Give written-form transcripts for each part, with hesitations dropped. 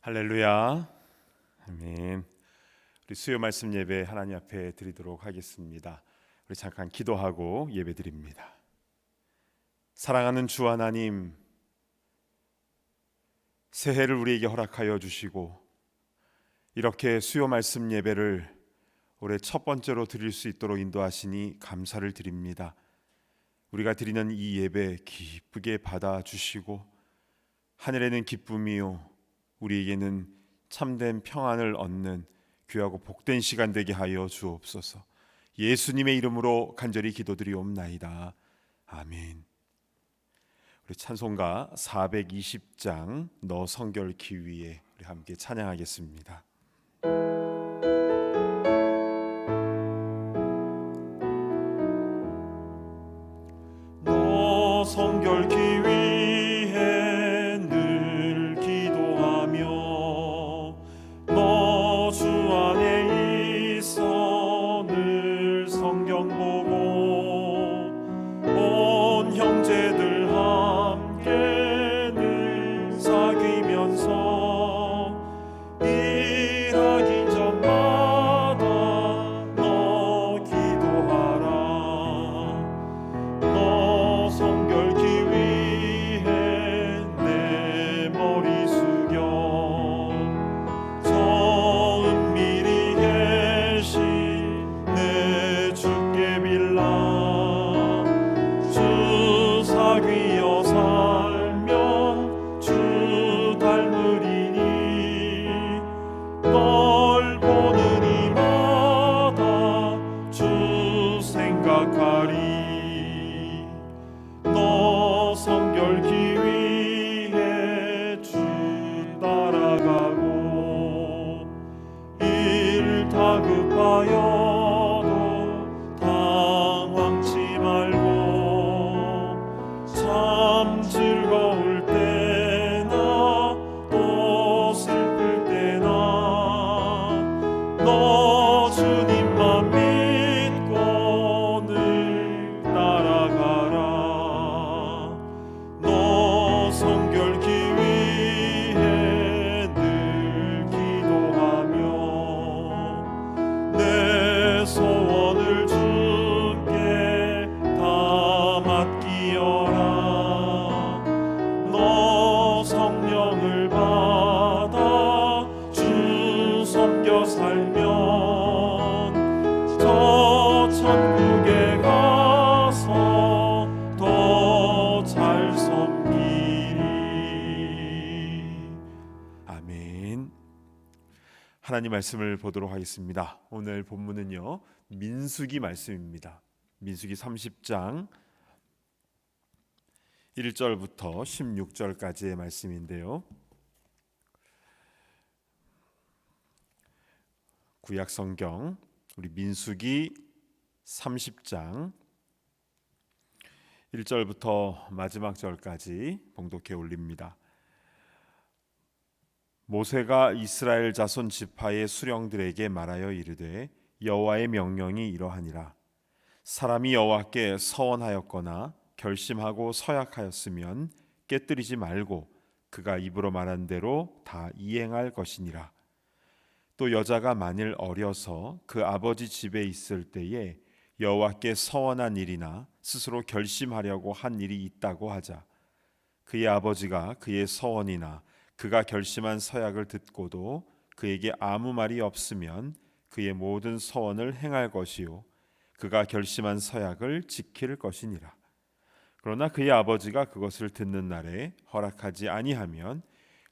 할렐루야. 아멘. 우리 수요 말씀 예배 하나님 앞에 드리도록 하겠습니다. 우리 잠깐 기도하고 예배 드립니다. 사랑하는 주 하나님, 새해를 우리에게 허락하여 주시고 이렇게 수요 말씀 예배를 올해 첫 번째로 드릴 수 있도록 인도하시니 감사를 드립니다. 우리가 드리는 이 예배 기쁘게 받아주시고 하늘에는 기쁨이요 우리에게는 참된 평안을 얻는 귀하고 복된 시간 되게 하여 주옵소서. 예수님의 이름으로 간절히 기도드리옵나이다. 아멘. 우리 찬송가 420장 너 성결기 위에 우리 함께 찬양하겠습니다. 너 성결기 위해 늘 기도하며 너 주 안에 있어 늘 성경 보고 온 형제들 함께 늘 사귀면서 일하기 전마다 너 기도하라. 너 성결기 위해 내 머리 숙여 저 은밀히 계신 내 주께 빌라. 주 사귀어 살면 주 닮으리니 널 보는 이마다 주 생각하리. 너 성결기 위해 주 따라가고 일 다급하여도 당황치 말고 참 즐거울 때나 또 슬플 때나 너 주님만 믿고 늘 따라가라. 너 성결기 위해 늘 기도하며 내 소원을 주께 다 맡기어라. 너 성령을 받아 주 섬겨 살면 저 천국에 가서 더 잘 섬기리. 아멘. 하나님 말씀을 보도록 하겠습니다. 오늘 본문은요 민수기 말씀입니다. 민수기 30장 1절부터 16절까지의 말씀인데요, 구약 성경 우리 민수기 30장 1절부터 마지막 절까지 봉독해 올립니다. 모세가 이스라엘 자손 지파의 수령들에게 말하여 이르되 여호와의 명령이 이러하니라. 사람이 여호와께 서원하였거나 결심하고 서약하였으면 깨뜨리지 말고 그가 입으로 말한 대로 다 이행할 것이니라. 또 여자가 만일 어려서 그 아버지 집에 있을 때에 여호와께 서원한 일이나 스스로 결심하려고 한 일이 있다고 하자. 그의 아버지가 그의 서원이나 그가 결심한 서약을 듣고도 그에게 아무 말이 없으면 그의 모든 서원을 행할 것이요 그가 결심한 서약을 지킬 것이니라. 그러나 그의 아버지가 그것을 듣는 날에 허락하지 아니하면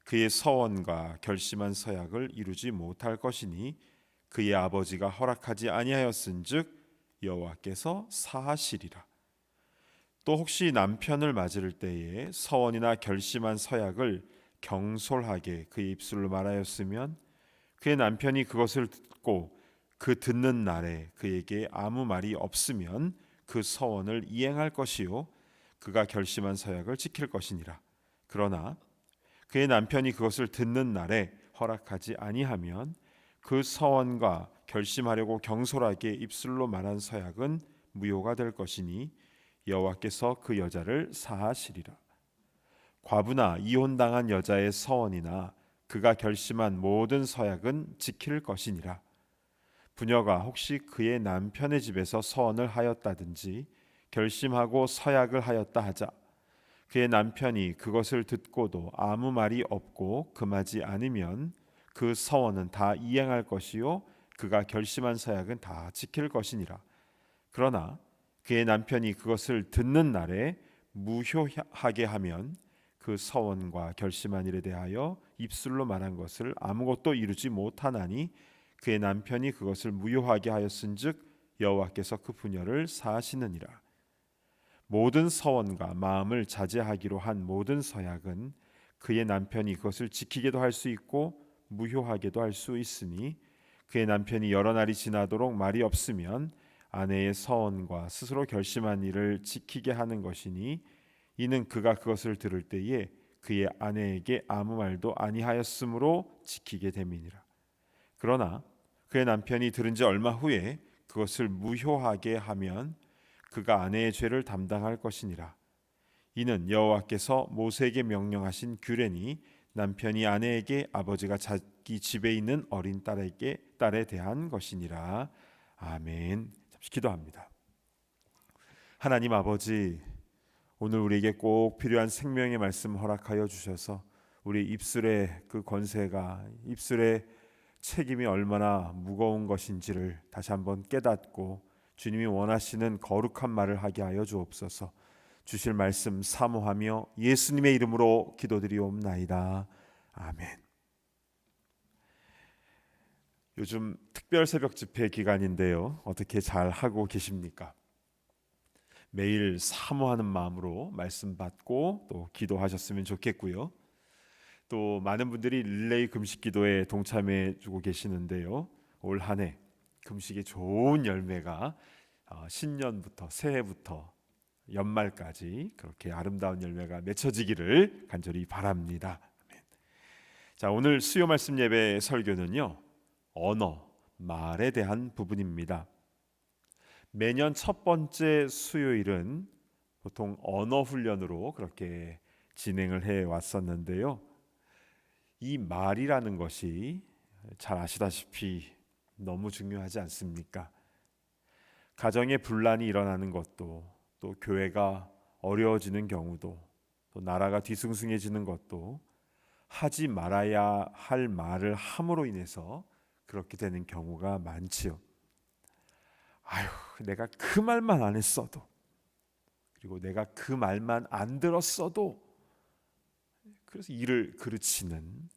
그의 서원과 결심한 서약을 이루지 못할 것이니 그의 아버지가 허락하지 아니하였은즉 여호와께서 사하시리라. 또 혹시 남편을 맞을 때에 서원이나 결심한 서약을 경솔하게 그의 입술로 말하였으면 그의 남편이 그것을 듣고 그 듣는 날에 그에게 아무 말이 없으면 그 서원을 이행할 것이요 그가 결심한 서약을 지킬 것이니라. 그러나 그의 남편이 그것을 듣는 날에 허락하지 아니하면 그 서원과 결심하려고 경솔하게 입술로 말한 서약은 무효가 될 것이니 여호와께서 그 여자를 사하시리라. 과부나 이혼당한 여자의 서원이나 그가 결심한 모든 서약은 지킬 것이니라. 부녀가 혹시 그의 남편의 집에서 서원을 하였다든지 결심하고 서약을 하였다 하자 그의 남편이 그것을 듣고도 아무 말이 없고 금하지 않으면 그 서원은 다 이행할 것이요 그가 결심한 서약은 다 지킬 것이니라. 그러나 그의 남편이 그것을 듣는 날에 무효하게 하면 그 서원과 결심한 일에 대하여 입술로 말한 것을 아무것도 이루지 못하나니 그의 남편이 그것을 무효하게 하였은즉 여호와께서 그 부녀를 사하시느니라. 모든 서원과 마음을 자제하기로 한 모든 서약은 그의 남편이 그것을 지키게도 할 수 있고 무효하게도 할 수 있으니 그의 남편이 여러 날이 지나도록 말이 없으면 아내의 서원과 스스로 결심한 일을 지키게 하는 것이니 이는 그가 그것을 들을 때에 그의 아내에게 아무 말도 아니하였으므로 지키게 됨이니라. 그러나 그의 남편이 들은 지 얼마 후에 그것을 무효하게 하면 그가 아내의 죄를 담당할 것이니라. 이는 여호와께서 모세에게 명령하신 규례니 남편이 아내에게 아버지가 자기 집에 있는 어린 딸에 대한 것이니라. 아멘. 잠시 기도합니다. 하나님 아버지, 오늘 우리에게 꼭 필요한 생명의 말씀 허락하여 주셔서 우리 입술의 그 권세가, 입술의 책임이 얼마나 무거운 것인지를 다시 한번 깨닫고 주님이 원하시는 거룩한 말을 하게 하여 주옵소서. 주실 말씀 사모하며 예수님의 이름으로 기도드리옵나이다. 아멘. 요즘 특별 새벽 집회 기간인데요. 어떻게 잘 하고 계십니까? 매일 사모하는 마음으로 말씀 받고 또 기도하셨으면 좋겠고요. 또 많은 분들이 릴레이 금식 기도에 동참해 주고 계시는데요. 올 한 해 금식의 좋은 열매가 신년부터 새해부터 연말까지 그렇게 아름다운 열매가 맺혀지기를 간절히 바랍니다. 자, 오늘 수요 말씀 예배 설교는요, 언어, 말에 대한 부분입니다. 매년 첫 번째 수요일은 보통 언어 훈련으로 그렇게 진행을 해 왔었는데요. 이 말이라는 것이 잘 아시다시피 너무 중요하지 않습니까? 가정에 분란이 일어나는 것도, 또 교회가 어려워지는 경우도, 또 나라가 뒤숭숭해지는 것도 하지 말아야 할 말을 함으로 인해서 그렇게 되는 경우가 많지요. 아유, 내가 그 말만 안 했어도, 그리고 내가 그 말만 안 들었어도, 그래서 일을 그르치는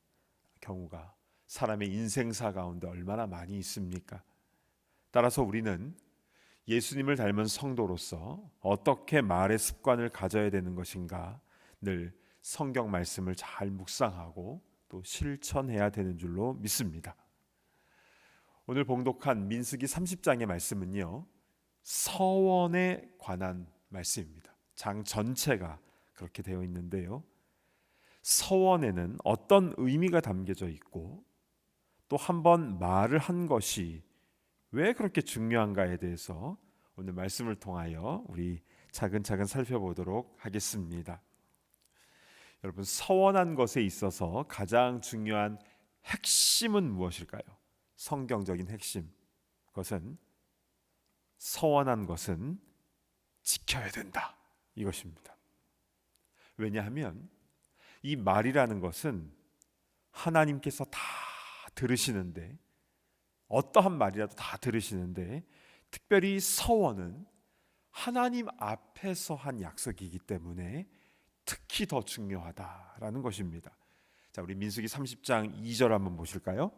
경우가 사람의 인생사 가운데 얼마나 많이 있습니까? 따라서 우리는 예수님을 닮은 성도로서 어떻게 말의 습관을 가져야 되는 것인가 늘 성경 말씀을 잘 묵상하고 또 실천해야 되는 줄로 믿습니다. 오늘 봉독한 민수기 30장의 말씀은요, 서원에 관한 말씀입니다. 장 전체가 그렇게 되어 있는데요, 서원에는 어떤 의미가 담겨져 있고 또 한 번 말을 한 것이 왜 그렇게 중요한가에 대해서 오늘 말씀을 통하여 우리 차근차근 살펴보도록 하겠습니다. 여러분, 서원한 것에 있어서 가장 중요한 핵심은 무엇일까요? 성경적인 핵심, 그것은 서원한 것은 지켜야 된다, 이것입니다. 왜냐하면 이 말이라는 것은 하나님께서 다 들으시는데, 어떠한 말이라도 다 들으시는데, 특별히 서원은 하나님 앞에서 한 약속이기 때문에 특히 더 중요하다라는 것입니다. 자, 우리 민수기 30장 2절 한번 보실까요?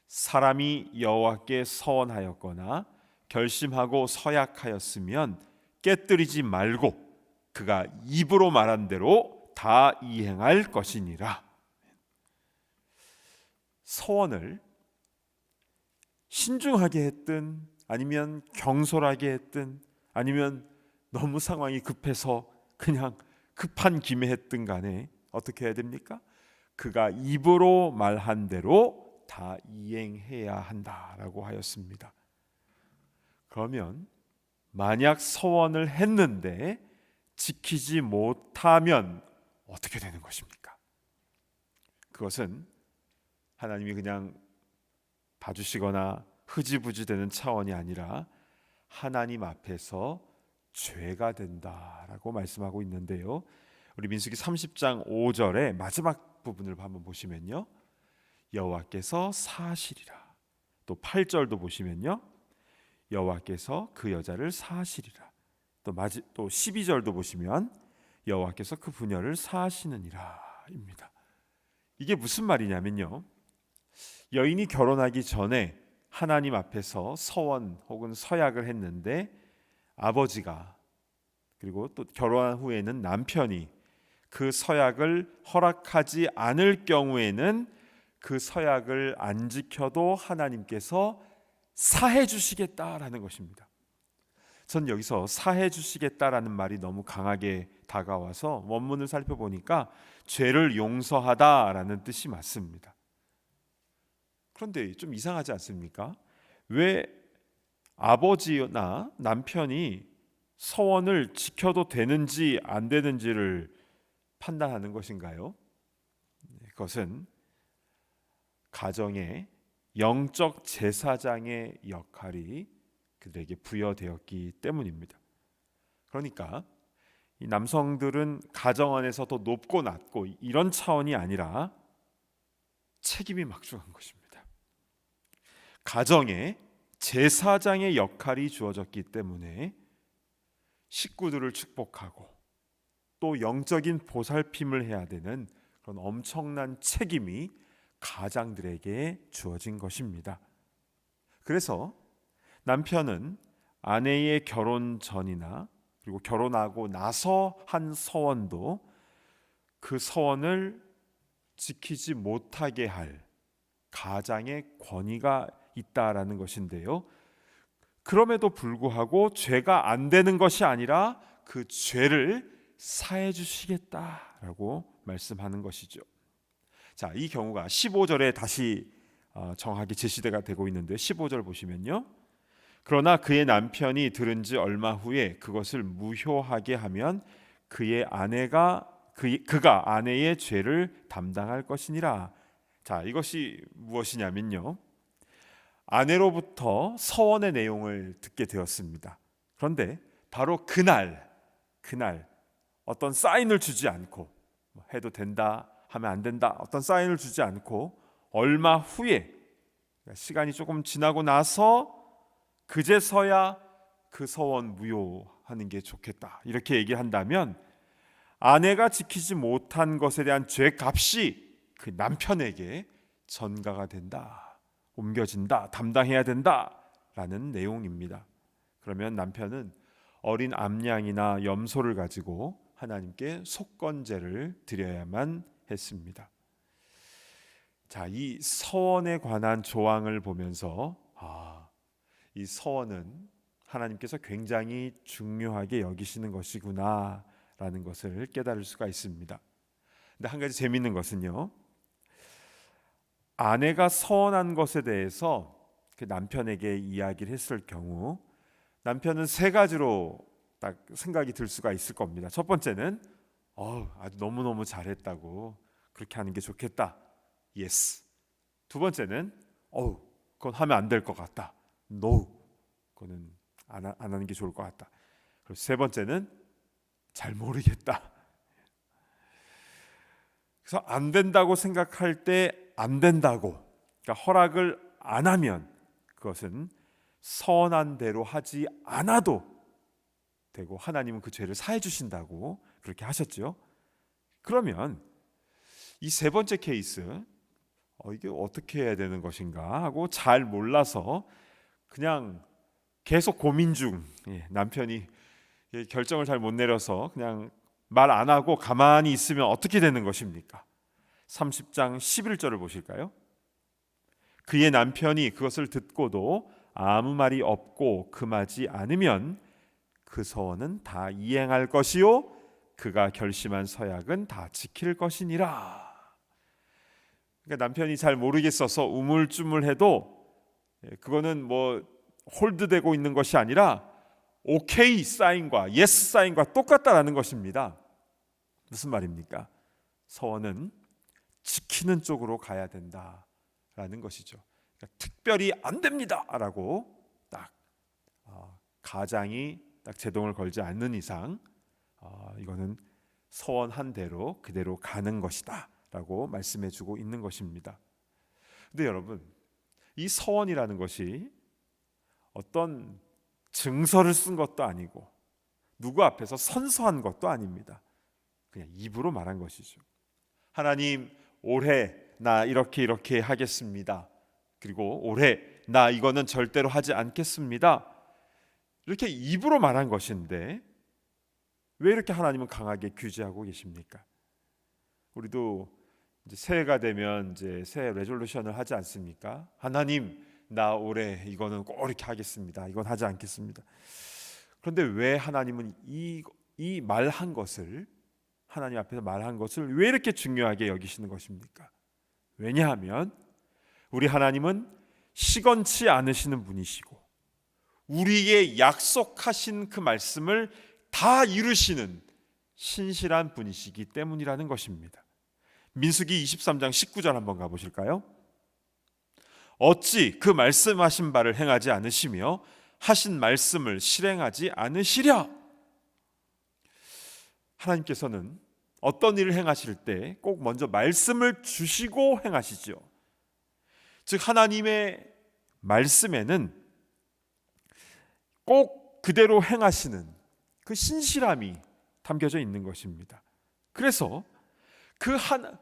사람이 여호와께 서원하였거나 결심하고 서약하였으면 깨뜨리지 말고 그가 입으로 말한 대로 다 이행할 것이니라. 서원을 신중하게 했든 아니면 경솔하게 했든 아니면 너무 상황이 급해서 그냥 급한 김에 했든 간에 어떻게 해야 됩니까? 그가 입으로 말한 대로 다 이행해야 한다라고 하였습니다. 그러면 만약 서원을 했는데 지키지 못하면 어떻게 되는 것입니까? 그것은 하나님이 그냥 봐주시거나 흐지부지 되는 차원이 아니라 하나님 앞에서 죄가 된다라고 말씀하고 있는데요. 우리 민수기 30장 5절의 마지막 부분을 한번 보시면요, 여호와께서 사하시리라. 또 8절도 보시면요, 여호와께서 그 여자를 사하시리라. 또 12절도 보시면 여호와께서 그 부녀를 사하시느니라 입니다. 이게 무슨 말이냐면요, 여인이 결혼하기 전에 하나님 앞에서 서원 혹은 서약을 했는데 아버지가, 그리고 또 결혼한 후에는 남편이 그 서약을 허락하지 않을 경우에는 그 서약을 안 지켜도 하나님께서 사해 주시겠다라는 것입니다. 전 여기서 사해 주시겠다라는 말이 너무 강하게 다가와서 원문을 살펴보니까 죄를 용서하다라는 뜻이 맞습니다. 그런데 좀 이상하지 않습니까? 왜 아버지나 남편이 서원을 지켜도 되는지 안 되는지를 판단하는 것인가요? 그것은 가정의 영적 제사장의 역할이 그들에게 부여되었기 때문입니다. 그러니까 이 남성들은 가정 안에서 더 높고 낮고 이런 차원이 아니라 책임이 막중한 것입니다. 가정에 제사장의 역할이 주어졌기 때문에 식구들을 축복하고 또 영적인 보살핌을 해야 되는 그런 엄청난 책임이 가장들에게 주어진 것입니다. 그래서 남편은 아내의 결혼 전이나 그리고 결혼하고 나서 한 서원도 그 서원을 지키지 못하게 할 가장의 권위가 있다라는 것인데요, 그럼에도 불구하고 죄가 안 되는 것이 아니라 그 죄를 사해 주시겠다라고 말씀하는 것이죠. 자, 이 경우가 15절에 다시 정확히 제시가 되고 있는데 15절 보시면요, 그러나 그의 남편이 들은 지 얼마 후에 그것을 무효하게 하면 그가 아내의 죄를 담당할 것이니라. 자, 이것이 무엇이냐면요, 아내로부터 서원의 내용을 듣게 되었습니다. 그런데 바로 그날 어떤 사인을 주지 않고, 해도 된다 하면 안 된다, 어떤 사인을 주지 않고 얼마 후에, 시간이 조금 지나고 나서 그제서야 그 서원 무효하는 게 좋겠다 이렇게 얘기한다면, 아내가 지키지 못한 것에 대한 죄값이 그 남편에게 전가가 된다, 옮겨진다, 담당해야 된다라는 내용입니다. 그러면 남편은 어린 암양이나 염소를 가지고 하나님께 속건제를 드려야만 했습니다. 자, 이 서원에 관한 조항을 보면서 이 서원은 하나님께서 굉장히 중요하게 여기시는 것이구나라는 것을 깨달을 수가 있습니다. 근데 한 가지 재미있는 것은요, 아내가 서원한 것에 대해서 그 남편에게 이야기를 했을 경우 남편은 세 가지로 딱 생각이 들 수가 있을 겁니다. 첫 번째는 아주 너무너무 잘했다고, 그렇게 하는 게 좋겠다, 예스. 두 번째는 그건 하면 안 될 것 같다, 노, 그거는 안 하는 게 좋을 것 같다. 그리고 세 번째는 잘 모르겠다. 그래서 안 된다고 생각할 때 안 된다고, 그러니까 허락을 안 하면 그것은 선한 대로 하지 않아도 되고 하나님은 그 죄를 사해 주신다고 그렇게 하셨죠. 그러면 이 세 번째 케이스, 이게 어떻게 해야 되는 것인가 하고 잘 몰라서 그냥 계속 고민 중, 남편이 결정을 잘 못 내려서 그냥 말 안 하고 가만히 있으면 어떻게 되는 것입니까? 30장 11절을 보실까요? 그의 남편이 그것을 듣고도 아무 말이 없고 금하지 않으면 그 서원은 다 이행할 것이요 그가 결심한 서약은 다 지킬 것이니라. 그러니까 남편이 잘 모르겠어서 우물쭈물해도 그거는 뭐 홀드되고 있는 것이 아니라 오케이 사인과 예스 사인과 똑같다라는 것입니다. 무슨 말입니까? 서원은 지키는 쪽으로 가야 된다라는 것이죠. 그러니까 특별히 안 됩니다라고 딱 가장이 딱 제동을 걸지 않는 이상 이거는 서원한 대로 그대로 가는 것이다라고 말씀해주고 있는 것입니다. 근데 여러분, 이 서원이라는 것이 어떤 증서를 쓴 것도 아니고 누구 앞에서 선서한 것도 아닙니다. 그냥 입으로 말한 것이죠. 하나님, 올해 나 이렇게 하겠습니다. 그리고 올해 나 이거는 절대로 하지 않겠습니다. 이렇게 입으로 말한 것인데 왜 이렇게 하나님은 강하게 규제하고 계십니까? 우리도 이제 새해가 되면 이제 새해 레졸루션을 하지 않습니까? 하나님, 나 올해 이거는 꼭 이렇게 하겠습니다. 이건 하지 않겠습니다. 그런데 왜 하나님은 이 말한 것을, 하나님 앞에서 말한 것을 왜 이렇게 중요하게 여기시는 것입니까? 왜냐하면 우리 하나님은 시건치 않으시는 분이시고 우리에게 약속하신 그 말씀을 다 이루시는 신실한 분이시기 때문이라는 것입니다. 민수기 23장 19절 한번 가보실까요? 어찌 그 말씀하신 바를 행하지 않으시며 하신 말씀을 실행하지 않으시랴. 하나님께서는 어떤 일을 행하실 때 꼭 먼저 말씀을 주시고 행하시죠. 즉 하나님의 말씀에는 꼭 그대로 행하시는 그 신실함이 담겨져 있는 것입니다. 그래서 그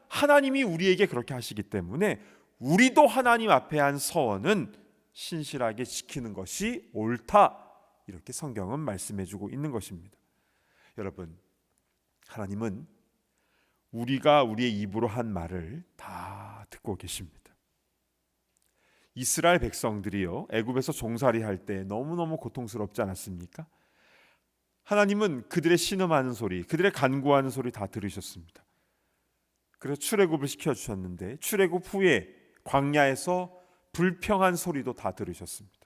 하나님이 우리에게 그렇게 하시기 때문에 우리도 하나님 앞에 한 서원은 신실하게 지키는 것이 옳다, 이렇게 성경은 말씀해주고 있는 것입니다. 여러분, 하나님은 우리가 우리의 입으로 한 말을 다 듣고 계십니다. 이스라엘 백성들이요, 애굽에서 종살이할 때 너무너무 고통스럽지 않았습니까? 하나님은 그들의 신음하는 소리, 그들의 간구하는 소리 다 들으셨습니다. 그래서 출애굽을 시켜주셨는데 출애굽 후에 광야에서 불평한 소리도 다 들으셨습니다.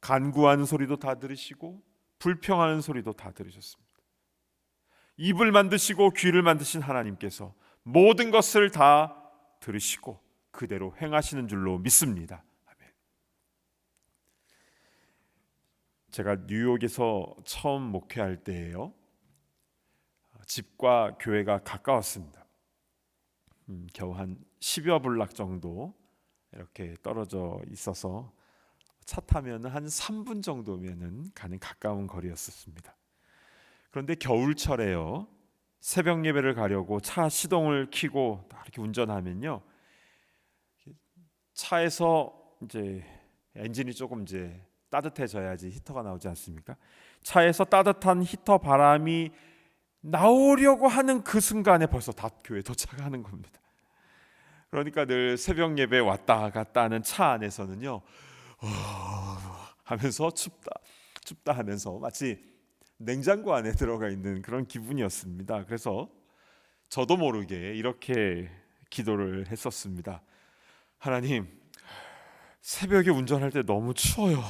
간구하는 소리도 다 들으시고 불평하는 소리도 다 들으셨습니다. 입을 만드시고 귀를 만드신 하나님께서 모든 것을 다 들으시고 그대로 행하시는 줄로 믿습니다. 아멘. 제가 뉴욕에서 처음 목회할 때예요. 집과 교회가 가까웠습니다. 겨우 한 10여 블락 정도 이렇게 떨어져 있어서 차 타면 한 3분 정도면은 가는 가까운 거리였습니다. 그런데 겨울철에요, 새벽 예배를 가려고 차 시동을 켜고 이렇게 운전하면요, 차에서 이제 엔진이 조금 이제 따뜻해져야지 히터가 나오지 않습니까? 차에서 따뜻한 히터 바람이 나오려고 하는 그 순간에 벌써 다 교회 도착하는 겁니다. 그러니까 늘 새벽 예배 왔다 갔다 하는 차 안에서는요, 하면서 춥다 하면서 마치 냉장고 안에 들어가 있는 그런 기분이었습니다. 그래서 저도 모르게 이렇게 기도를 했었습니다. 하나님, 새벽에 운전할 때 너무 추워요.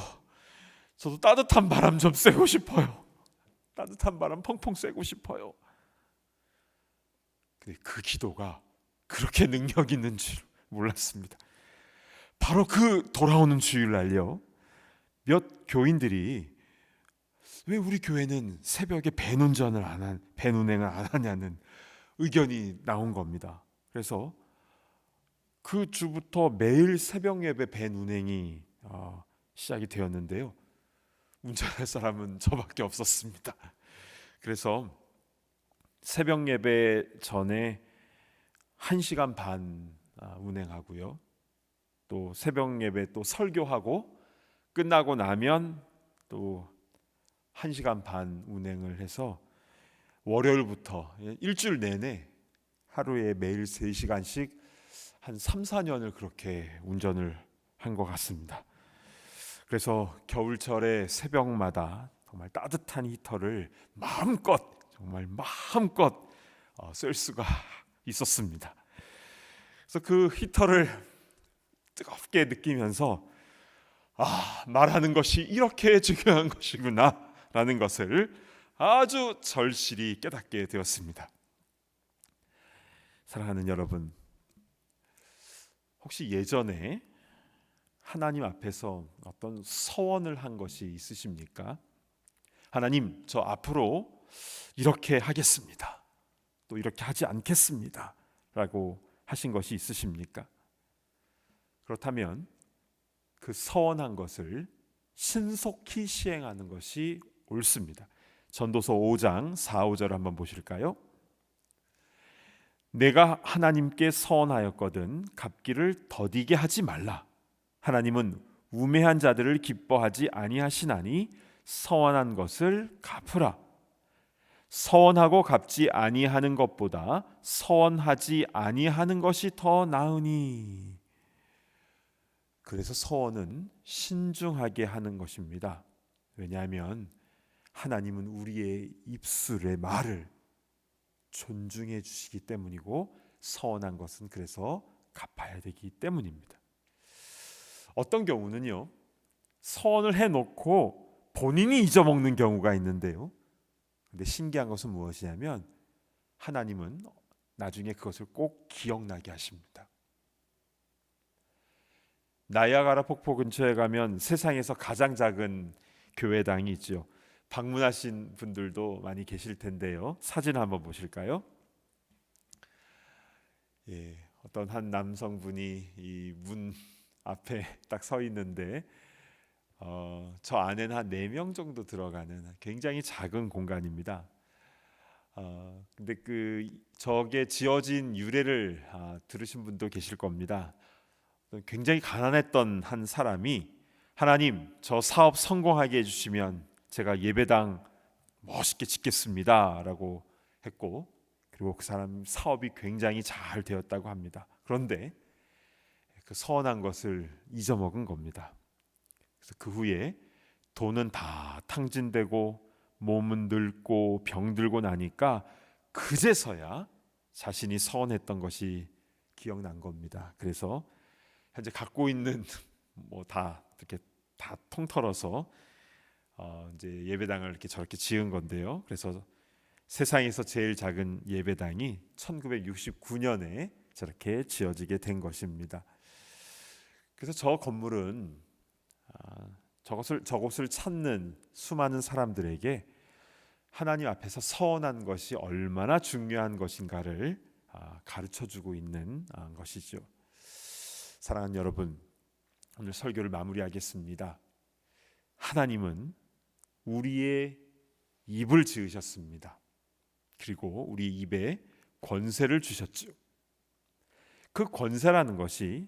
저도 따뜻한 바람 좀 쐬고 싶어요. 따뜻한 바람 펑펑 쐬고 싶어요. 근데 그 기도가 그렇게 능력 있는 줄 몰랐습니다. 바로 그 돌아오는 주일날요, 몇 교인들이 왜 우리 교회는 새벽에 밴 운행을 안 하냐는 의견이 나온 겁니다. 그래서 그 주부터 매일 새벽 예배 밴 운행이 시작이 되었는데요, 운전할 사람은 저밖에 없었습니다. 그래서 새벽 예배 전에 1시간 반 운행하고요, 또 새벽 예배 또 설교하고 끝나고 나면 또 1시간 반 운행을 해서 월요일부터 일주일 내내 하루에 매일 3시간씩 한 3, 4년을 그렇게 운전을 한 것 같습니다. 그래서 겨울철에 새벽마다 정말 따뜻한 히터를 정말 마음껏 쓸 수가 있었습니다. 그래서 그 히터를 뜨겁게 느끼면서 말하는 것이 이렇게 중요한 것이구나 라는 것을 아주 절실히 깨닫게 되었습니다. 사랑하는 여러분, 혹시 예전에 하나님 앞에서 어떤 서원을 한 것이 있으십니까? 하나님, 저 앞으로 이렇게 하겠습니다. 또 이렇게 하지 않겠습니다. 라고 하신 것이 있으십니까? 그렇다면 그 서원한 것을 신속히 시행하는 것이 옳습니다. 전도서 5장 4, 5절 한번 보실까요? 내가 하나님께 서원하였거든 갚기를 더디게 하지 말라. 하나님은 우매한 자들을 기뻐하지 아니하시나니 서원한 것을 갚으라. 서원하고 갚지 아니하는 것보다 서원하지 아니하는 것이 더 나으니. 그래서 서원은 신중하게 하는 것입니다. 왜냐하면 하나님은 우리의 입술의 말을 존중해 주시기 때문이고, 서원한 것은 그래서 갚아야 되기 때문입니다. 어떤 경우는요, 서원을 해놓고 본인이 잊어먹는 경우가 있는데요. 근데 신기한 것은 무엇이냐면 하나님은 나중에 그것을 꼭 기억나게 하십니다. 나이아가라 폭포 근처에 가면 세상에서 가장 작은 교회당이 있죠. 방문하신 분들도 많이 계실 텐데요. 사진 한번 보실까요? 예, 어떤 한 남성분이 이 문 앞에 딱 서 있는데 저 안에는 한 4명 정도 들어가는 굉장히 작은 공간입니다. 근데 저게 지어진 유래를 들으신 분도 계실 겁니다. 굉장히 가난했던 한 사람이 하나님, 저 사업 성공하게 해주시면 제가 예배당 멋있게 짓겠습니다 라고 했고, 그리고 그 사람 사업이 굉장히 잘 되었다고 합니다. 그런데 그 서원한 것을 잊어먹은 겁니다. 그래서 그 후에 돈은 다 탕진되고 몸은 늙고 병들고 나니까 그제서야 자신이 서원했던 것이 기억난 겁니다. 그래서 현재 갖고 있는 다 이렇게 다 통털어서 이제 예배당을 이렇게 저렇게 지은 건데요. 그래서 세상에서 제일 작은 예배당이 1969년에 저렇게 지어지게 된 것입니다. 그래서 저 건물은 저곳을 찾는 수많은 사람들에게 하나님 앞에서 서원한 것이 얼마나 중요한 것인가를 가르쳐주고 있는 것이죠. 사랑하는 여러분, 오늘 설교를 마무리하겠습니다. 하나님은 우리의 입을 지으셨습니다. 그리고 우리 입에 권세를 주셨죠. 그 권세라는 것이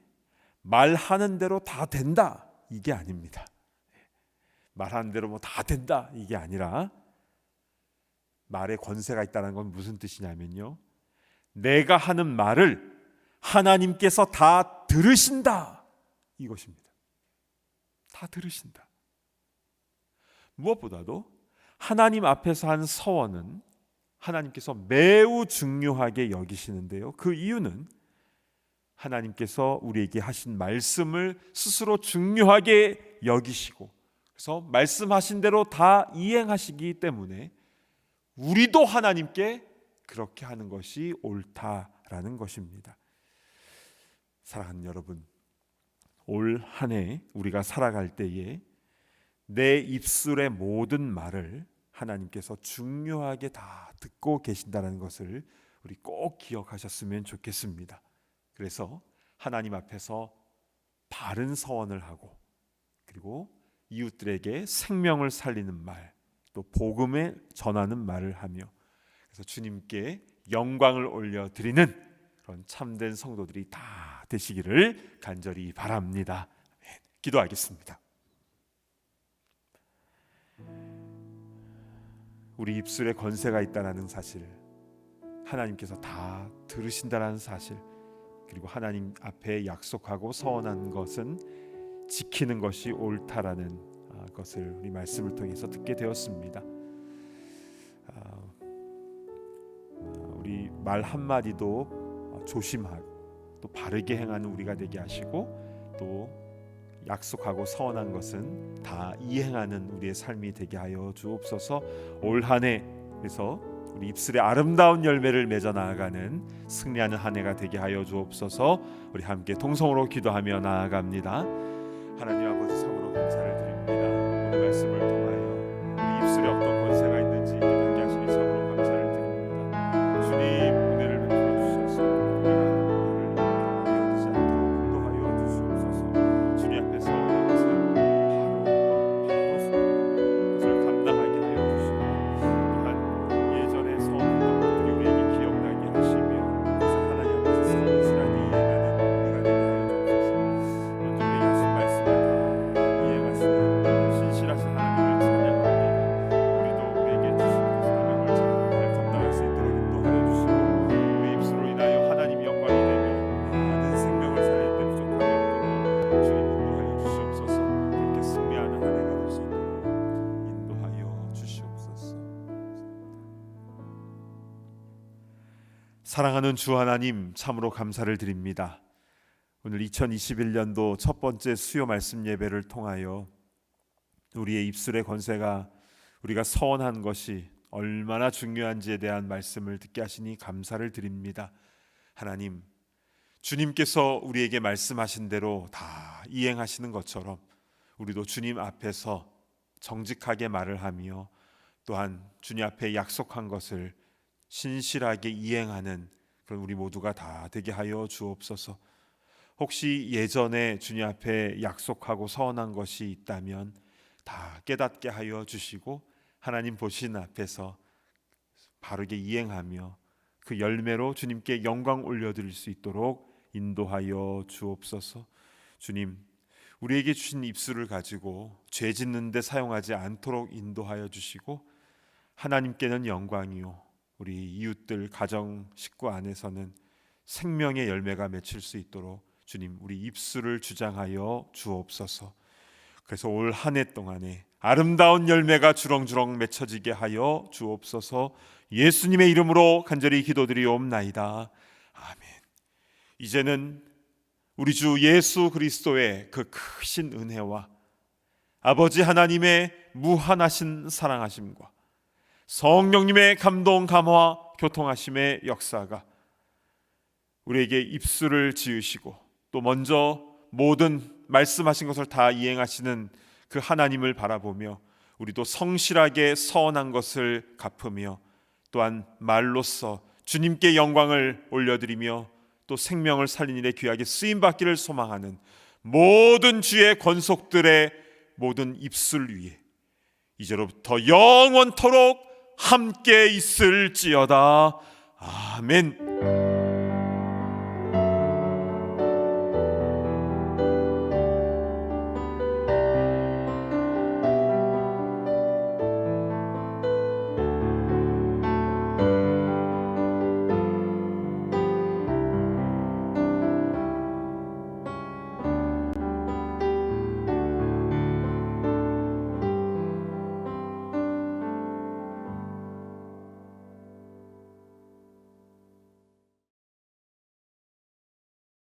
말하는 대로 다 된다 이게 아닙니다. 말하는 대로 다 된다 이게 아니라, 말에 권세가 있다는 건 무슨 뜻이냐면요, 내가 하는 말을 하나님께서 다 들으신다 이것입니다. 다 들으신다. 무엇보다도 하나님 앞에서 한 서원은 하나님께서 매우 중요하게 여기시는데요. 그 이유는 하나님께서 우리에게 하신 말씀을 스스로 중요하게 여기시고, 그래서 말씀하신 대로 다 이행하시기 때문에 우리도 하나님께 그렇게 하는 것이 옳다라는 것입니다. 사랑하는 여러분, 올 한 해 우리가 살아갈 때에 내 입술의 모든 말을 하나님께서 중요하게 다 듣고 계신다는 것을 우리 꼭 기억하셨으면 좋겠습니다. 그래서 하나님 앞에서 바른 서원을 하고, 그리고 이웃들에게 생명을 살리는 말, 또 복음을 전하는 말을 하며, 그래서 주님께 영광을 올려드리는 그런 참된 성도들이 다 되시기를 간절히 바랍니다. 기도하겠습니다. 우리 입술에 권세가 있다는 사실, 하나님께서 다 들으신다는 사실, 그리고 하나님 앞에 약속하고 서원한 것은 지키는 것이 옳다라는 것을 우리 말씀을 통해서 듣게 되었습니다. 우리 말 한마디도 조심하고 또 바르게 행하는 우리가 되게 하시고, 또 약속하고 서원한 것은 다 이행하는 우리의 삶이 되게 하여 주옵소서. 올 한 해 그래서 우리 입술에 아름다운 열매를 맺어 나아가는 승리하는 한 해가 되게 하여 주옵소서. 우리 함께 통성으로 기도하며 나아갑니다. 하나님 아버지, 참으로 감사를 드립니다. 오늘 말씀을 통하여 우리 입술에 어떤 권세가 있는지 깨닫게 하시니 참으로 감사를 드립니다. 주님, 은혜를 베풀어 주셔서 우리가 말을 이어지지 않도록 인도하여 주시옵소서. 주님 앞에서 그것을 감당하게 하여 주시고, 또한 예전에 선한 것들이 우리에게 기억나게 하시며 그것을 하나님 앞에서 성실하게 이해하는 우리가 되게 하여 주옵소서. 먼저 우리에게 하신 말씀을 다 이해하시는 신실하신 하나님을 찬양합니다. 우리도 우리에게 주신 그 사명을 잘 감당할 수 있도록 인도하여 주시고, 우리 입술로 인하여 하나님 영광이 되며 많은 생명을 살릴 때 부족함이 없도록 주님 인도하여 주시옵소서. 그렇게 승리하는 한 해가 될 수 있도록 인도하여 주시옵소서. 사랑하는 주 하나님, 참으로 감사를 드립니다. 오늘 2021년도 첫 번째 수요 말씀 예배를 통하여 우리의 입술의 권세가, 우리가 서원한 것이 얼마나 중요한지에 대한 말씀을 듣게 하시니 감사를 드립니다. 하나님, 주님께서 우리에게 말씀하신 대로 다 이행하시는 것처럼 우리도 주님 앞에서 정직하게 말을 하며 또한 주님 앞에 약속한 것을 신실하게 이행하는 그런 우리 모두가 다 되게 하여 주옵소서. 혹시 예전에 주님 앞에 약속하고 서원한 것이 있다면 다 깨닫게 하여 주시고, 하나님 보신 앞에서 바르게 이행하며 그 열매로 주님께 영광 올려드릴 수 있도록 인도하여 주옵소서. 주님, 우리에게 주신 입술을 가지고 죄 짓는 데 사용하지 않도록 인도하여 주시고, 하나님께는 영광이요 우리 이웃들, 가정, 식구 안에서는 생명의 열매가 맺힐 수 있도록 주님, 우리 입술을 주장하여 주옵소서. 그래서 올 한 해 동안에 아름다운 열매가 주렁주렁 맺혀지게 하여 주옵소서. 예수님의 이름으로 간절히 기도드리옵나이다. 아멘. 이제는 우리 주 예수 그리스도의 그 크신 은혜와 아버지 하나님의 무한하신 사랑하심과 성령님의 감동, 감화, 교통하심의 역사가 우리에게 입술을 지으시고 또 먼저 모든 말씀하신 것을 다 이행하시는 그 하나님을 바라보며 우리도 성실하게 서원한 것을 갚으며 또한 말로써 주님께 영광을 올려드리며 또 생명을 살린 일에 귀하게 쓰임받기를 소망하는 모든 주의 권속들의 모든 입술 위에 이제로부터 영원토록 함께 있을지어다. 아멘.